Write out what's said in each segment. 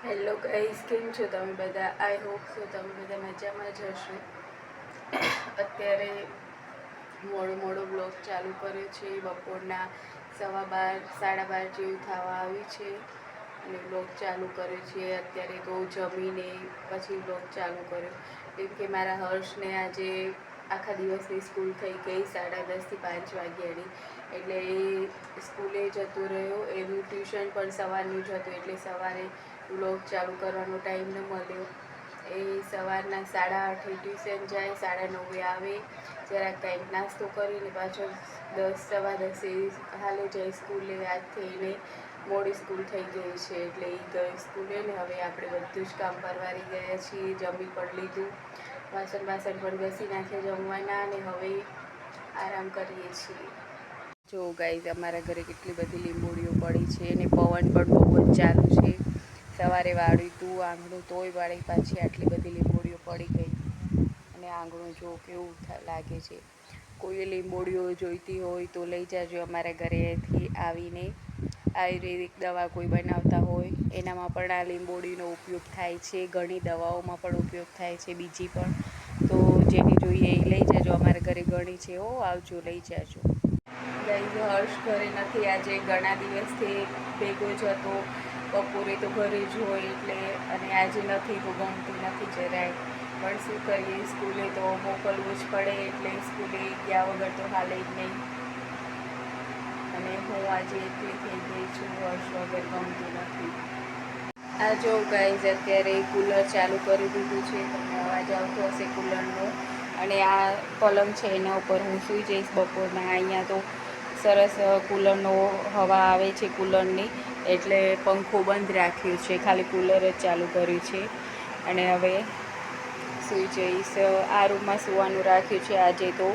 Hello guys, કેમ છો તમે બધા? આઈ હોપ સો તમે બધા મજામાં જ હશો. અત્યારે મોડો બ્લોગ ચાલુ કર્યો છે. બપોરના 12:15 12:30 જેવું થવા આવી છે અને બ્લોગ ચાલુ કર્યો છે. અત્યારે તો જમીને પછી બ્લોગ ચાલુ કર્યો, કેમ કે મારા હર્ષને આજે આખા દિવસની સ્કૂલ થઈ ગઈ 10:30 થી 5 વાગ્યાની. એટલે એ સ્કૂલે જતો રહ્યો. એનું ટ્યુશન પણ સવારનું જ હતું, એટલે સવારે બ્લોગ ચાલુ કરવાનો ટાઈમ ન મળ્યો. એ સવારના 8:30 ટ્યુશન જાય, 9:30 આવે, જરાક કંઈક નાસ્તો કરીને પાછો 10 સવા 10 હાલે જાય સ્કૂલે. આજથી એને મોડી સ્કૂલ થઈ ગઈ છે, એટલે એ ગઈ સ્કૂલે ને હવે આપણે બધું જ કામ પરવારી ગયા છીએ. જમી પણ લીધું, વાસણ પણ ઘસી નાખ્યા જમવાના, અને હવે આરામ કરીએ છીએ. જો ગાઈઝ, અમારા ઘરે કેટલી બધી લીંબોડીઓ પડી છે અને પવન પણ બહુ જ ચાલુ છે. સવારે વાળ્યું તું આંગણું, તોય વાળી પાછી આટલી બધી લીંબોડીઓ પડી ગઈ. અને આંગણું જો કેવું લાગે છે. કોઈએ લીંબોડીઓ જોઈતી હોય તો લઈ જાજો અમારા ઘરેથી આવીને. આયુર્વેદિક દવા કોઈ બનાવતા હોય એનામાં પણ આ લીંબોડીનો ઉપયોગ થાય છે. ઘણી દવાઓમાં પણ ઉપયોગ થાય છે, બીજી પણ. તો જેની જોઈએ એ લઈ જાજો. અમારા ઘરે ઘણી છે, આવજો લઈ જાજો. ગાઈઝ, હર્ષ ઘરે નથી આજે. ઘણા દિવસથી ભેગો જ હતો. બપોરે તો ઘરે જ હોય એટલે, અને આજે નથી તો ગમતું નથી જરાય. પણ શું કરીએ, સ્કૂલે તો મોકલવું જ પડે, એટલે સ્કૂલે ગયા વગર તો હાલે જ નહીં. અને હું આજે એકલી થઈ ગઈ છું, હર્ષ વગર ગમતું નથી. આ જો ગાઈઝ, અત્યારે કૂલર ચાલુ કરી દીધું છે, તમને અવાજ આવતો હશે કૂલરનો. અને આ પલંગ છે, એના ઉપર હું સૂઈ જઈશ બપોરના. અહીંયા તો સરસ કૂલરનો હવા આવે છે કૂલરની, એટલે પંખો બંધ રાખ્યો છે, ખાલી કૂલર જ ચાલુ કર્યું છે. અને હવે સૂઈ જઈશ. આ રૂમમાં સૂવાનું રાખ્યું છે આજે તો,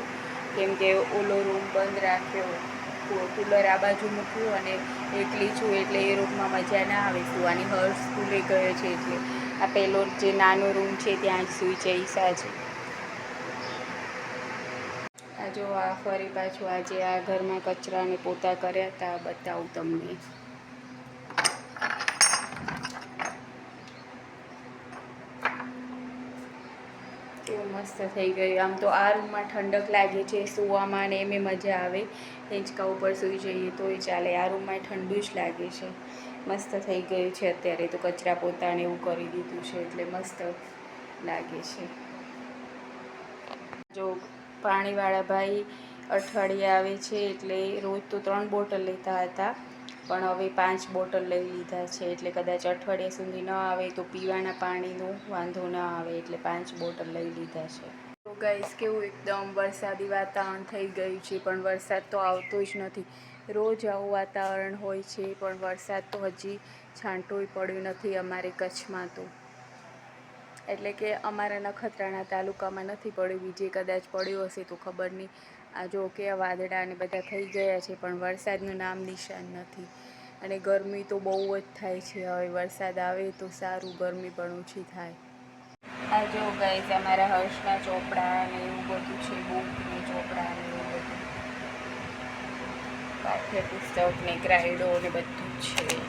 કેમ કે ઓલો રૂમ બંધ રાખ્યો. કૂલર આ બાજુ મૂક્યું અને એકલી છું એટલે એ રૂમમાં મજા ના આવે સૂવાની. હર્ષ સ્કૂલે ગયો છે એટલે આ પેલો જે નાનો રૂમ છે ત્યાં જ સૂઈ જઈશ આજે. આ જો, આ ફરી પાછું આજે આ ઘરમાં કચરા અને પોતા કર્યા હતા, બતાવું તમને. કેવું મસ્ત થઈ ગયું. આમ તો આ રૂમમાં ઠંડક લાગે છે સૂવામાં, અને એમે મજા આવે. હિંચકા ઉપર સૂઈ જઈએ તોય ચાલે. આ રૂમમાં ઠંડુ જ લાગે છે. મસ્ત થઈ ગયું છે. અત્યારે તો કચરા પોતાને એવું કરી દીધું છે એટલે મસ્ત લાગે છે. જો, પાણીવાળા ભાઈ અઠવાડિયે આવે છે, એટલે રોજ તો 3 બોટલ લેતા હતા, પણ હવે 5 બોટલ લઈ લીધા છે. એટલે કદાચ અઠવાડિયા સુધી ન આવે તો પીવાના પાણીનો વાંધો ન આવે, એટલે 5 બોટલ લઈ લીધા છે. તો ગાઈસ, કેવું એકદમ વરસાદી વાતાવરણ થઈ ગયું છે, પણ વરસાદ તો આવતો જ નથી. રોજ આવું વાતાવરણ હોય છે, પણ વરસાદ તો હજી છાંટોય પડ્યું નથી અમારે કચ્છમાં તો. એટલે કે અમારા નખત્રાણા તાલુકામાં નથી પડ્યું, બીજે કદાચ પડ્યો હશે તો ખબર નહીં. આ જો કેવા વાદળા અને બધા થઈ ગયા છે, પણ વરસાદનું નામ નિશાન નથી. અને ગરમી તો બહુ જ થાય છે. હવે વરસાદ આવે તો સારું, ગરમી પણ ઓછી થાય. આ જો ગાઈઝ, અમારા હર્ષના ચોપડા અને એવું બધું છે, બુકને ચોપડા અને એવું બધું, પાઠ્યપુસ્તક ને ગ્રાઈડો ને બધું જ છે.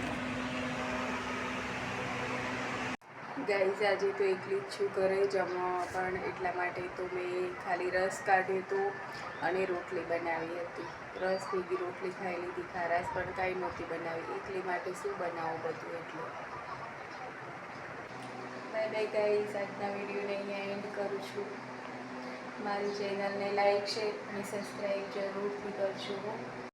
ગાઈઝ, આજે તો એકલી જ છું ઘરે. જમવામાં પણ એટલા માટે તો મેં ખાલી રસ કાઢ્યો હતો અને રોટલી બનાવી હતી. રસ ભેગી રોટલી ખાઈ લીધી. ખારાશ પણ કાંઈ નહોતી બનાવી. એકલી માટે શું બનાવું બધું એટલે. બાય બાય ગાઈઝ, આજના વિડીયોને અહીંયા એન્ડ કરું છું. મારી ચેનલને લાઈક, શેર અને સબસ્ક્રાઈબ જરૂરથી કરજો.